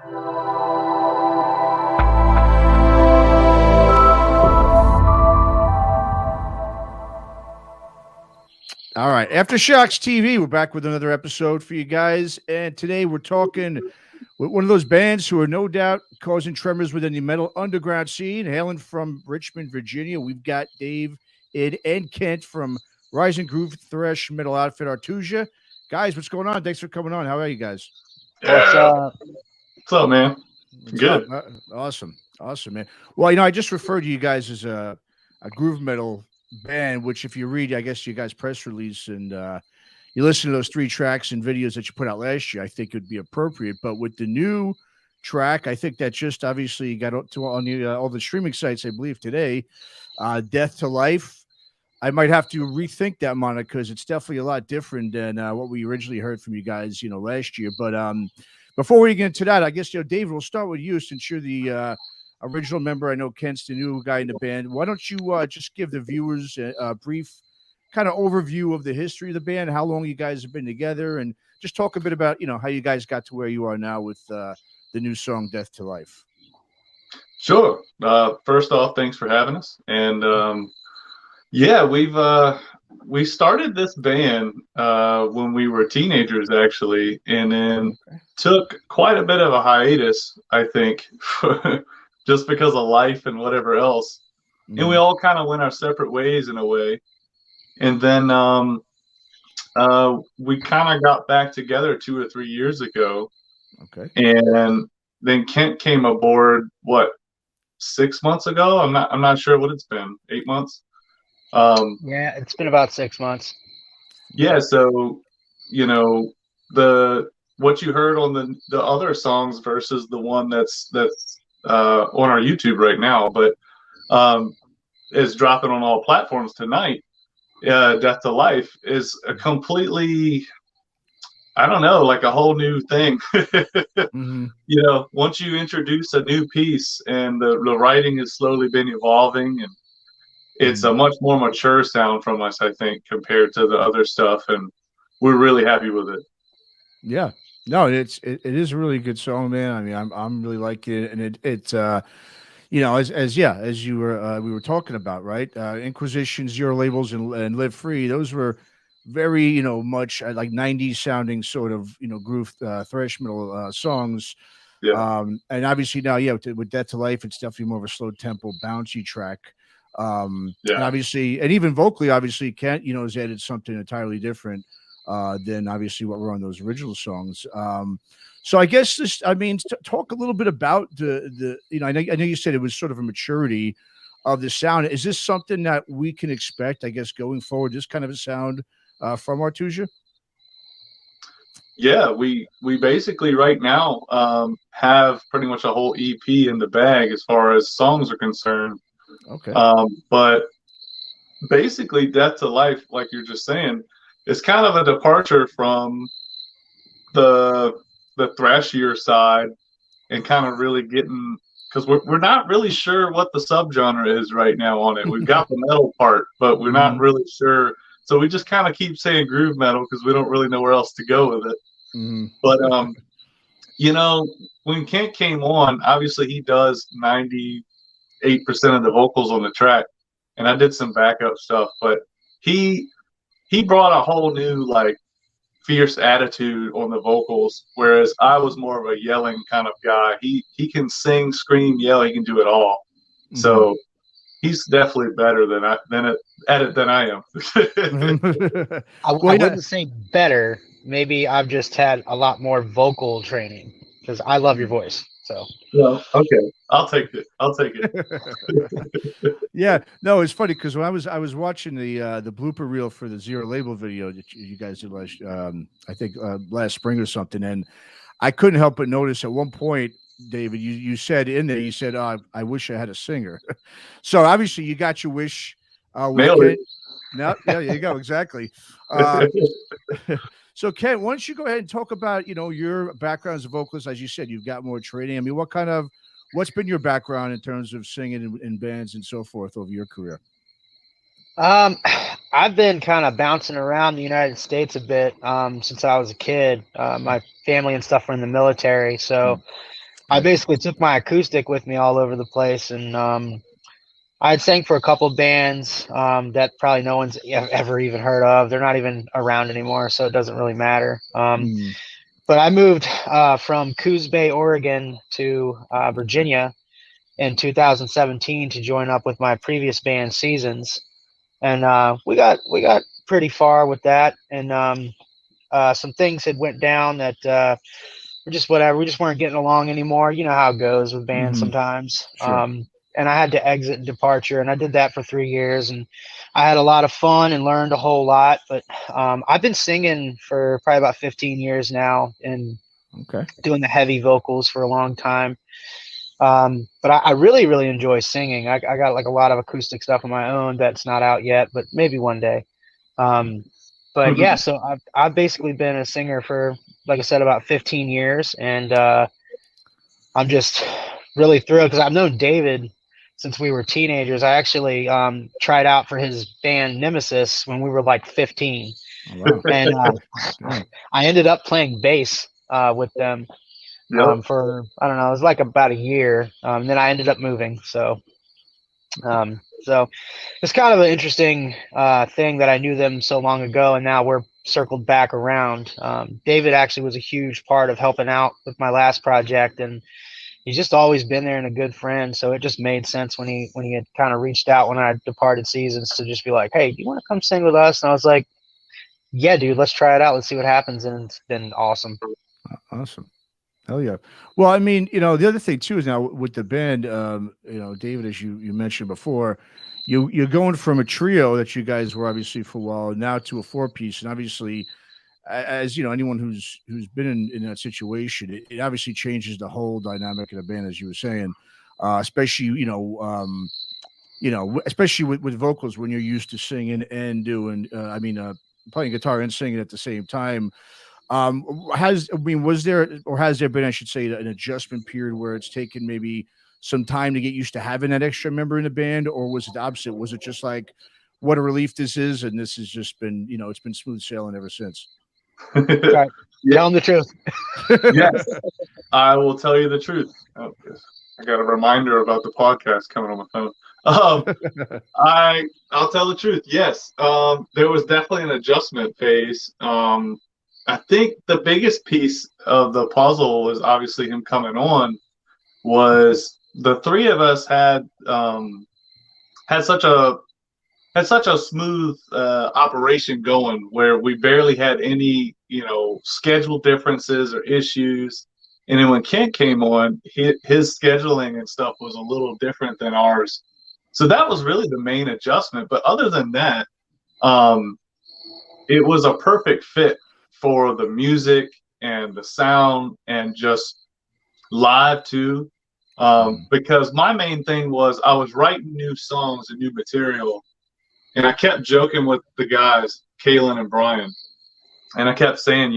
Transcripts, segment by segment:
All right, Aftershocks TV. We're back with another episode for you guys, and today we're talking with one of those bands who are no doubt causing tremors within the metal underground scene. Hailing from Richmond, Virginia, we've got Dave, Ed, and Kent from Rising Groove thrash metal outfit ARTUSHA. Guys, what's going on? Thanks for coming on. How are you guys? What's up, man? Good. Awesome, man. Well, I just referred to you guys as a groove metal band, which if you read, I guess you guys press release and you listen to those 3 tracks and videos that you put out last year, I think it would be appropriate. But with the new track, I think that just obviously got to on all the streaming sites, I believe today, Death to Life. I might have to rethink that moniker because it's definitely a lot different than what we originally heard from you guys, last year. But before we get into that, I guess, David, we'll start with you since you're the original member. I know Kent's the new guy in the band. Why don't you just give the viewers a brief kind of overview of the history of the band, how long you guys have been together, and just talk a bit about, how you guys got to where you are now with the new song Death to Life. Sure. First off, thanks for having us. And yeah, we started this band when we were teenagers, actually, and then took quite a bit of a hiatus, I think, just because of life and whatever else. And we all kind of went our separate ways in a way. And then we kind of got back together 2 or 3 years ago. Okay. And then Kent came aboard, 6 months ago? I'm not sure what it's been. 8 months? Yeah, it's been about 6 months. Yeah, so what you heard on the other songs versus the one that's on our YouTube right now, but is dropping on all platforms tonight. Death to Life is a completely, I don't know, like a whole new thing. Once you introduce a new piece and the writing has slowly been evolving, and it's a much more mature sound from us, I think, compared to the other stuff, and we're really happy with it. Yeah. No, it is a really good song, man. I mean, I'm really liking it, and it's as you were we were talking about, right? Inquisition, Zero Labels, and Live Free. Those were very much like 90s sounding sort of groove thrash metal songs. Yeah. And obviously now, with Death to Life, it's definitely more of a slow tempo, bouncy track. And obviously, and even vocally, obviously, Kent has added something entirely different than obviously what were on those original songs. So I guess talk a little bit about the I know you said it was sort of a maturity of the sound. Is this something that we can expect, I guess, going forward, this kind of a sound from ARTUSHA? Yeah, we basically right now have pretty much a whole EP in the bag as far as songs are concerned. Okay. But basically Death to Life, like you're just saying, is kind of a departure from the thrashier side, and kind of really getting, because we're not really sure what the subgenre is right now on it. We've got the metal part, but we're not really sure. So we just kind of keep saying groove metal because we don't really know where else to go with it. But when Kent came on, obviously he does 98% of the vocals on the track, and I did some backup stuff, but he brought a whole new fierce attitude on the vocals, whereas I was more of a yelling kind of guy. He can sing, scream, yell. He can do it all. So he's definitely better at it than I am. I wouldn't say better. Maybe I've just had a lot more vocal training because I love your voice. So okay, I'll take it. Yeah, no, it's funny because when I was watching the blooper reel for the Zero Label video that you guys did last, I think last spring or something, and I couldn't help but notice at one point, David, you said in there, you said, I wish I had a singer. So obviously you got your wish. Nailed it. No, yeah, there you go, exactly. So Kent, why don't you go ahead and talk about, your background as a vocalist? As you said, you've got more training. I mean, what's been your background in terms of singing in bands and so forth over your career? I've been kind of bouncing around the United States a bit since I was a kid. My family and stuff were in the military, so I basically took my acoustic with me all over the place, and I had sang for a couple bands that probably no one's ever even heard of. They're not even around anymore, so it doesn't really matter. But I moved from Coos Bay, Oregon to Virginia in 2017 to join up with my previous band, Seasons. And we got pretty far with that. And some things had went down that we just weren't getting along anymore. You know how it goes with bands sometimes. Sure. And I had to exit and departure, and I did that for 3 years, and I had a lot of fun and learned a whole lot. But I've been singing for probably about 15 years now, and doing the heavy vocals for a long time. But I really, really enjoy singing. I got like a lot of acoustic stuff on my own that's not out yet, but maybe one day. But yeah, so I've basically been a singer for, like I said, about 15 years, and I'm just really thrilled because I've known David since we were teenagers. I actually tried out for his band Nemesis when we were like 15. Oh, wow. And I ended up playing bass with them for, I don't know, it was like about a year. And then I ended up moving. So it's kind of an interesting thing that I knew them so long ago, and now we're circled back around. David actually was a huge part of helping out with my last project, and he's just always been there and a good friend. So it just made sense when he had kind of reached out when I departed Seasons to just be like, hey, do you want to come sing with us? And I was like, yeah, dude, let's try it out. Let's see what happens. And it's been awesome. Awesome. Hell yeah. Well, I mean, the other thing too is now with the band, David, as you mentioned before, you're going from a trio that you guys were obviously for a while now to a 4-piece. And obviously, as you know, anyone who's been in that situation, it obviously changes the whole dynamic of the band, as you were saying, especially especially with vocals when you're used to singing and doing, playing guitar and singing at the same time. Was there or has there been, I should say, an adjustment period where it's taken maybe some time to get used to having that extra member in the band, or was it the opposite? Was it just like, what a relief this is, and this has just been, it's been smooth sailing ever since? Right. Tell them the truth. Yes, I will tell you the truth. Oh, I got a reminder about the podcast coming on my phone. I'll tell the truth. Yes, there was definitely an adjustment phase. I think the biggest piece of the puzzle was obviously him coming on. Was the three of us had such a smooth operation going where we barely had any schedule differences or issues. And then when Kent came on, his scheduling and stuff was a little different than ours. So that was really the main adjustment. But other than that, it was a perfect fit for the music and the sound and just live too. Because my main thing was I was writing new songs and new material, and I kept joking with the guys, Kalen and Brian, and I kept saying,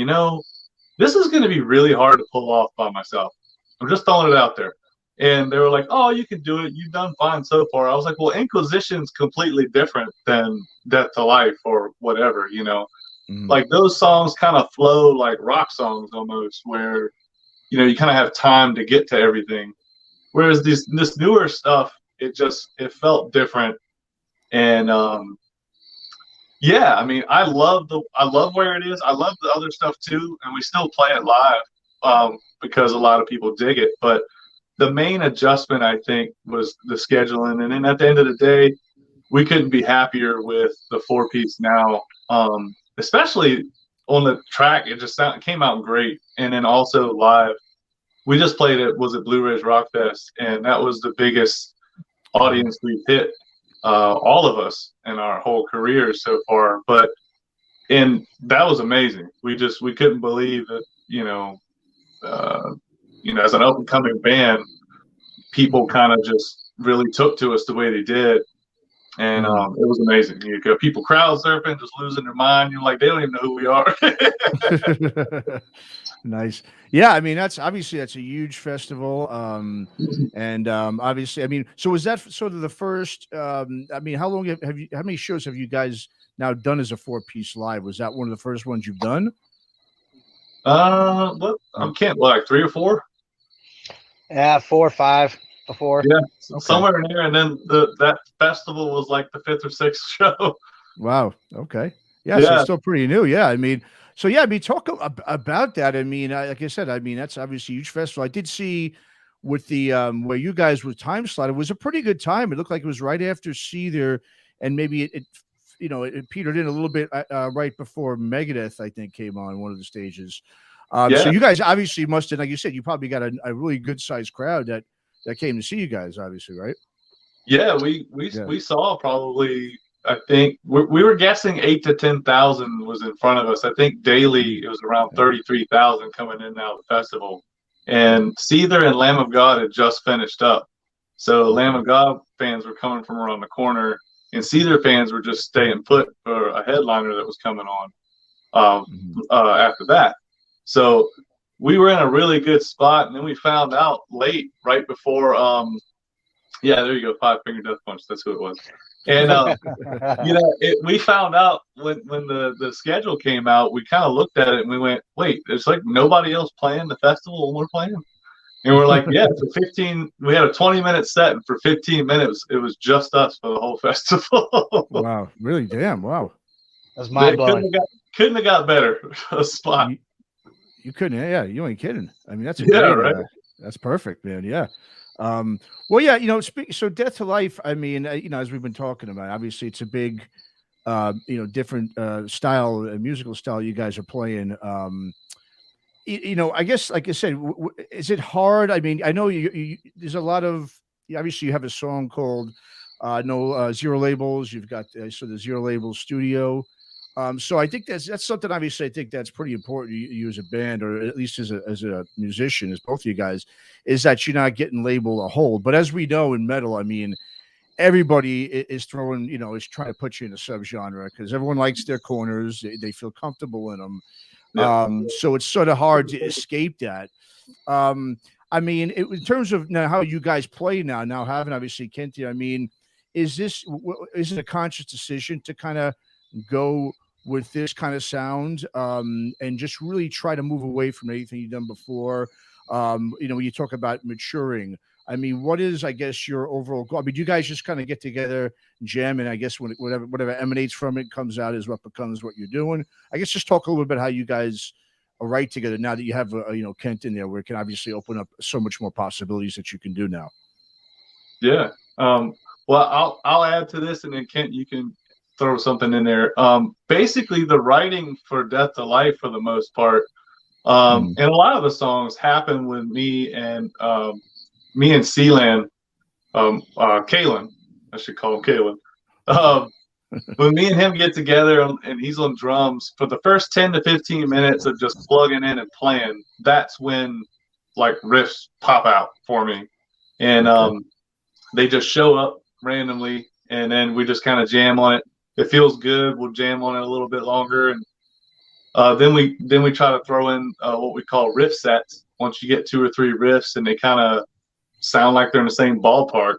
this is going to be really hard to pull off by myself. I'm just throwing it out there. And they were like, oh, you can do it. You've done fine so far. I was like, well, Inquisition's completely different than Death to Life or whatever, Like those songs kind of flow like rock songs almost, where, you kind of have time to get to everything. Whereas this newer stuff, it felt different. And yeah, I mean, I love where it is. I love the other stuff too, and we still play it live because a lot of people dig it. But the main adjustment, I think, was the scheduling. And then at the end of the day, we couldn't be happier with the 4-piece now, especially on the track. It just came out great. And then also live, we just played it. Was it Blue Ridge Rock Fest? And that was the biggest audience we've hit, all of us in our whole careers so far. And that was amazing. We couldn't believe that, as an up and coming band, people kind of just really took to us the way they did. And it was amazing. You got people crowd surfing, just losing their mind. You're like, they don't even know who we are. Nice. Yeah, I mean, that's a huge festival. And obviously, I mean, so was that sort of the first? I mean, how many shows have you guys now done as a 4-piece live? Was that one of the first ones you've done? What? I can't, like 3 or 4. Yeah, 4 or 5 before. Yeah, Okay. somewhere in there. And then that festival was like the 5th or 6th show. Wow. Okay. Yeah. So Yeah, it's still pretty new. Yeah. I mean, so yeah, I mean, talk about that. I mean, like I said, I mean, that's obviously a huge festival. I did see with the where you guys were time slotted, it was a pretty good time. It looked like it was right after Seether, and maybe it you know, it petered in a little bit right before Megadeth, I think, came on one of the stages. So yeah, you guys obviously must have, like you said, you probably got a really good sized crowd that came to see you guys, obviously, right? yeah. We saw probably. I think we were guessing 8 to 10,000 was in front of us. I think daily it was around 33,000 coming in and out of the festival. And Seether and Lamb of God had just finished up, so Lamb of God fans were coming from around the corner, and Seether fans were just staying put for a headliner that was coming on after that. So we were in a really good spot, and then we found out late, right before. Yeah, there you go, Five Finger Death Punch. That's who it was. And you know, we found out when the schedule came out, we kind of looked at it and we went, wait, there's like nobody else playing the festival when we're playing. And we're like, yeah, for 15, we had a 20-minute set, and for 15 minutes, it was just us for the whole festival. Wow, really? Damn, wow. That was mind blowing. Couldn't have got better a spot. You couldn't, yeah, you ain't kidding. I mean, that's a Yeah, great, right. that's perfect, man. Yeah. Well, yeah, you know, so Death to Life, I mean, you know, as we've been talking about, obviously it's a big, you know, different style, musical style you guys are playing. You know, I guess, like I said, is it hard? I mean, I know there's a lot of, obviously you have a song called No Zero Labels. You've got so the Zero Labels studio. So I think that's something, obviously, I think that's pretty important. You as a band, or at least as a musician, as both of you guys, is that you're not getting labeled a hold. But as we know in metal, I mean, everybody is throwing, you know, is trying to put you in a subgenre because everyone likes their corners. They feel comfortable in them. Yeah. So it's sort of hard to escape that. I mean, in terms of now how you guys play now having obviously Kent, I mean, is it a conscious decision to kind of go with this kind of sound and just really try to move away from anything you've done before? You know, when you talk about maturing, I mean, what is, I guess, your overall goal? I mean, do you guys just kind of get together, jam, and I guess whatever emanates from it comes out is what becomes what you're doing? I guess just talk a little bit about how you guys write together now that you have, you know, Kent in there, where it can obviously open up so much more possibilities that you can do now. Yeah. Well, I'll add to this, and then Kent, you can throw something in there. Basically, the writing for Death to Life, for the most part, and a lot of the songs happen with me and Sealand, Kalen, I should call him Kalen. When me and him get together and he's on drums, for the first 10 to 15 minutes of just plugging in and playing, that's when like riffs pop out for me. And they just show up randomly, and then we just kind of jam on it. It feels good, we'll jam on it a little bit longer, and then we try to throw in what we call riff sets. Once you get 2 or 3 riffs and they kind of sound like they're in the same ballpark,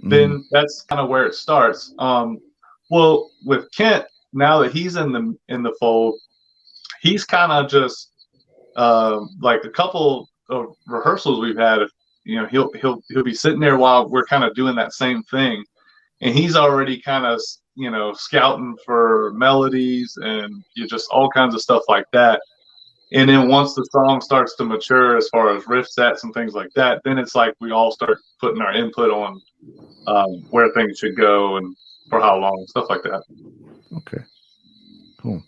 then that's kind of where it starts. Well, with Kent, now that he's in the fold, he's kind of just like a couple of rehearsals we've had. You know, he'll be sitting there while we're kind of doing that same thing, and he's already kind of, you know, scouting for melodies and just all kinds of stuff like that. And then once the song starts to mature as far as riff sets and things like that, then it's like we all start putting our input on where things should go and for how long, stuff like that. Okay, cool.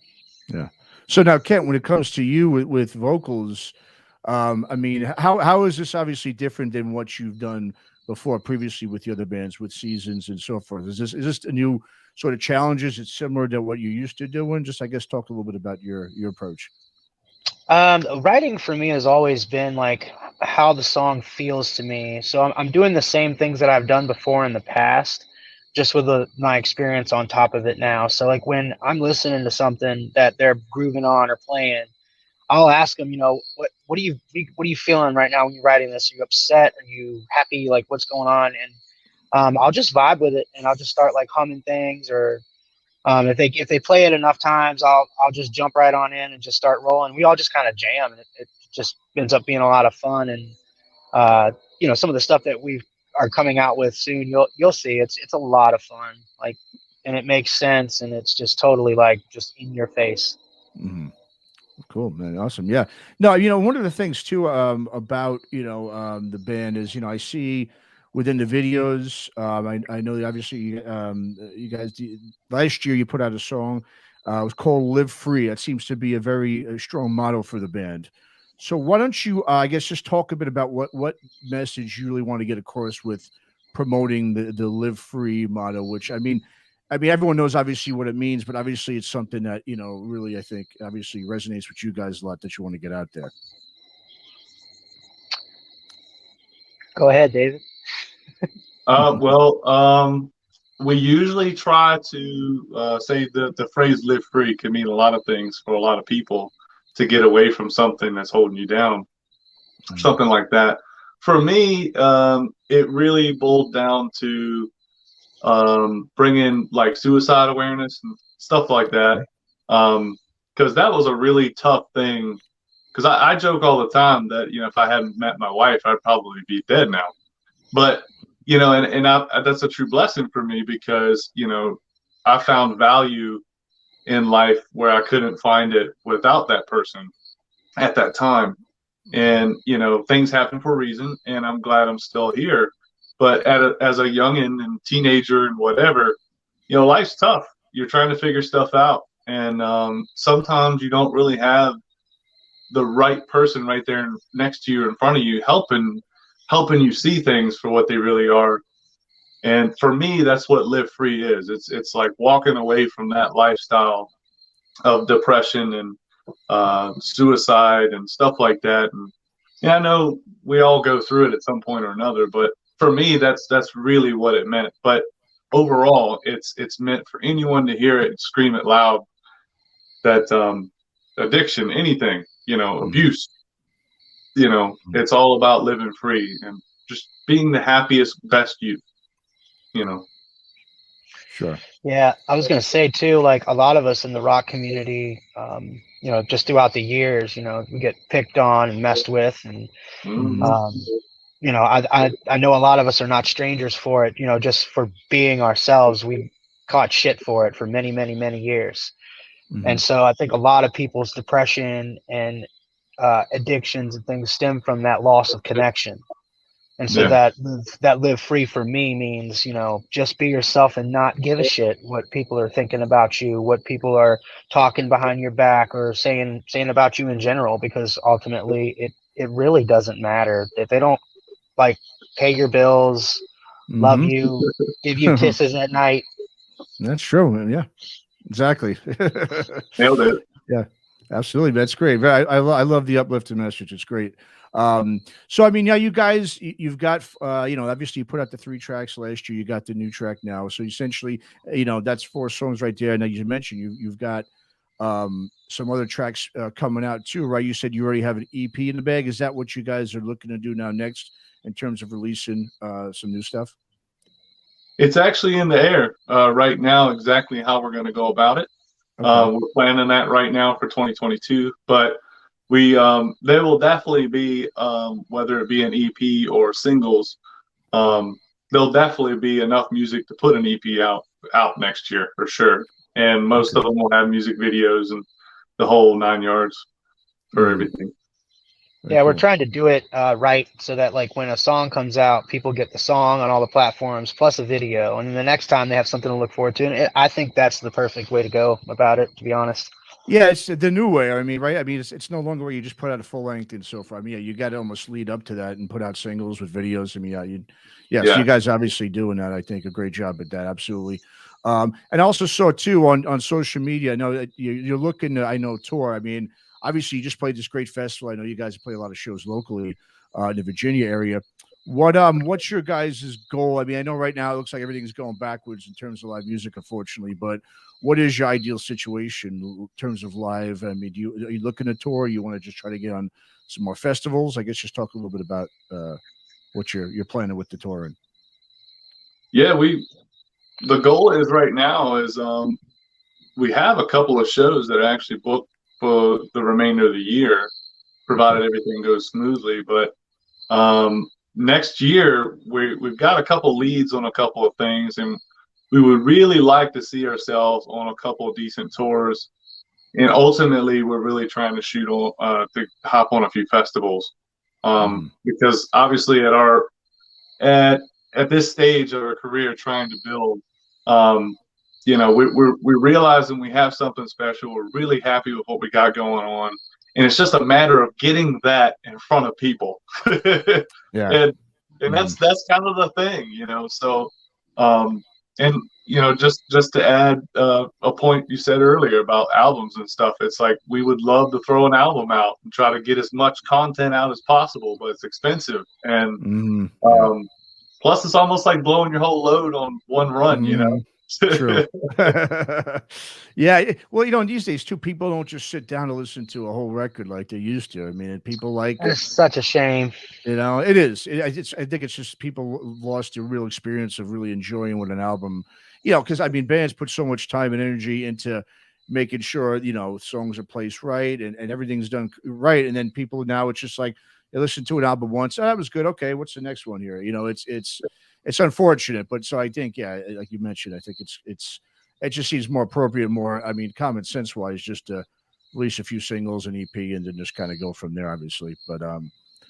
Yeah. So now, Kent, when it comes to you with vocals, I mean, how is this obviously different than what you've done before previously with the other bands, with Seasons and so forth? Is this a new sort of challenges? It's similar to what you used to do, and just, I guess, talk a little bit about your approach. Writing for me has always been like how the song feels to me. So I'm doing the same things that I've done before in the past, just with my experience on top of it now. So like when I'm listening to something that they're grooving on or playing, I'll ask them, you know, what are you feeling right now when you're writing this? Are you upset? Are you happy? Like, what's going on? And I'll just vibe with it, and I'll just start like humming things, or if they play it enough times, I'll just jump right on in and just start rolling. We all just kind of jam, and it just ends up being a lot of fun. And some of the stuff that we are coming out with soon, you'll see it's a lot of fun, like, and it makes sense, and it's just totally like just in your face. Mm-hmm. Cool, man. Awesome. Yeah. No, one of the things too, about, the band is, I see within the videos, I know that obviously, you guys, last year you put out a song, it was called Live Free. That seems to be a very strong motto for the band. So why don't you, I guess, just talk a bit about what message you really want to get across with promoting the Live Free motto, which, I mean, everyone knows obviously what it means, but obviously it's something that, really, I think obviously resonates with you guys a lot that you want to get out there. Go ahead, David. We usually try to say that the phrase live free can mean a lot of things for a lot of people, to get away from something that's holding you down, something like that. For me, it really boiled down to bring in like suicide awareness and stuff like that, because that was a really tough thing, because I joke all the time that if I hadn't met my wife, I'd probably be dead now. But that's a true blessing for me, because I found value in life where I couldn't find it without that person at that time. And things happen for a reason, and I'm glad I'm still here. But as a youngin' and teenager and whatever, life's tough. You're trying to figure stuff out. And sometimes you don't really have the right person right there next to you, in front of you, helping you see things for what they really are. And for me, that's what Live Free is. It's like walking away from that lifestyle of depression and suicide and stuff like that. And I know we all go through it at some point or another, but for me, that's really what it meant. But overall, it's meant for anyone to hear it and scream it loud, that addiction, anything, abuse, it's all about living free and just being the happiest, best you. Sure. Yeah, I was going to say too, like a lot of us in the rock community, just throughout the years, we get picked on and messed with, and I know a lot of us are not strangers for it. Just for being ourselves, we caught shit for it for many, many, many years. Mm-hmm. And so I think a lot of people's depression and addictions and things stem from that loss of connection. And so that live free for me means, just be yourself and not give a shit what people are thinking about you, what people are talking behind your back or saying about you in general, because ultimately it really doesn't matter. If they don't like pay your bills, love you, give you kisses at night. That's true. Yeah, exactly. Nailed it. Yeah, absolutely. That's great. I love the uplifting message. It's great. So I mean, now you guys, you've got, obviously you put out the 3 tracks last year. You got the new track now. So essentially, that's 4 songs right there. Now you mentioned you've got some other tracks coming out too, right? You said you already have an EP in the bag. Is that what you guys are looking to do now next in terms of releasing some new stuff? It's actually in the air right now, exactly how we're going to go about it. Okay. We're planning that right now for 2022, but there will definitely be, whether it be an EP or singles, there'll definitely be enough music to put an EP out next year for sure. And most of them will have music videos and the whole 9 yards for everything. Yeah, we're trying to do it right, so that like when a song comes out, people get the song on all the platforms plus a video, and then the next time they have something to look forward to. And I think that's the perfect way to go about it, to be honest. Yeah, it's the new way. I mean, right? I mean, it's no longer where you just put out a full length and so far. I mean, yeah, you got to almost lead up to that and put out singles with videos. I mean, so you guys obviously doing that. I think a great job at that. Absolutely. And I also saw too on social media. I know that you're looking to, tour. I mean, obviously you just played this great festival. I know you guys play a lot of shows locally in the Virginia area. What's your guys' goal? I mean, I know right now it looks like everything's going backwards in terms of live music, unfortunately, but what is your ideal situation in terms of live? I mean, are you looking to tour? You want to just try to get on some more festivals? I guess just talk a little bit about what you're planning with the touring. Yeah, the goal is right now is we have a couple of shows that are actually booked for the remainder of the year, provided everything goes smoothly. But Next year, we've got a couple leads on a couple of things, and we would really like to see ourselves on a couple of decent tours. And ultimately, we're really trying to shoot on to hop on a few festivals, because obviously at this stage of our career, trying to build, you know, we're realizing we have something special. We're really happy with what we got going on, and it's just a matter of getting that in front of people. Yeah, and that's kind of the thing, you know. So, and you know, just to add a point you said earlier about albums and stuff, it's like we would love to throw an album out and try to get as much content out as possible, but it's expensive, and plus it's almost like blowing your whole load on one run, you know. True. Yeah. Well, you know, these days too, people don't just sit down to listen to a whole record like they used to. I mean, people like it's such a shame. You know, it is. I think it's just people lost the real experience of really enjoying what an album. You know, because I mean, bands put so much time and energy into making sure, you know, songs are placed right and everything's done right, and then people now it's just like they listen to an album once. Oh, that was good. Okay, what's the next one here? You know, it's unfortunate, but so I think, yeah, like you mentioned, I think it just seems more appropriate, more, I mean, common sense wise, just to release a few singles and EP and then just kind of go from there, obviously. But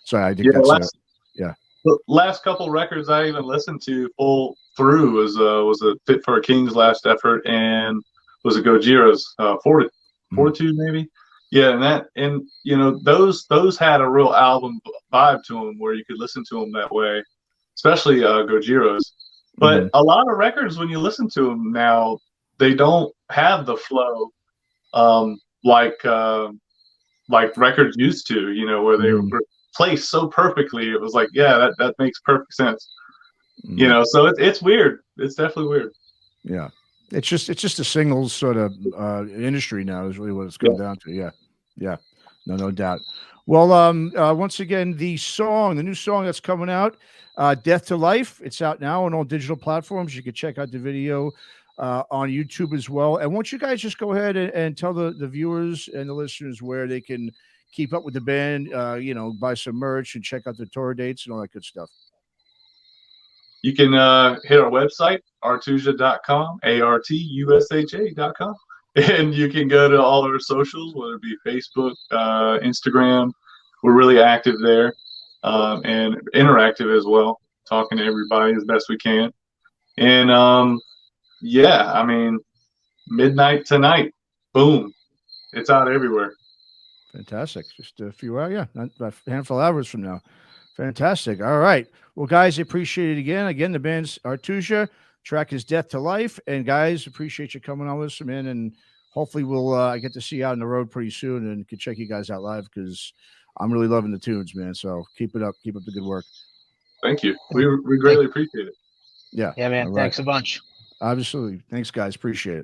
so I think the last couple records I even listened to full through was a Fit for a King's last effort, and was a Gojira's Fortitude maybe. Yeah, and you know, those had a real album vibe to them where you could listen to them that way, especially Gojira's. But a lot of records, when you listen to them now, they don't have the flow like records used to, you know, where they were placed so perfectly. It was like, yeah, that makes perfect sense. You know, so it's weird. It's definitely weird. Yeah. It's just a singles sort of industry now is really what it's come down to. Yeah. No doubt. Well, once again, the new song that's coming out, Death to Life, it's out now on all digital platforms. You can check out the video on YouTube as well. And won't you guys just go ahead and tell the viewers and the listeners where they can keep up with the band, you know, buy some merch and check out the tour dates and all that good stuff? You can hit our website, artusha.com, ARTUSHA.com. And you can go to all our socials, whether it be Facebook, Instagram. We're really active there, and interactive as well, talking to everybody as best we can. And yeah, I mean, midnight tonight, boom, it's out everywhere. Fantastic. Just a few hours, not about a handful of hours from now. Fantastic. All right. Well, guys, I appreciate it again. Again, the band's ARTUSHA. Track is Death to Life. And guys, appreciate you coming on with us, man. And hopefully we'll get to see you out on the road pretty soon and can check you guys out live, because I'm really loving the tunes, man. So keep it up. Keep up the good work. Thank you. We greatly appreciate it. Yeah. Yeah, man. Thanks a bunch. Absolutely. Thanks, guys. Appreciate it.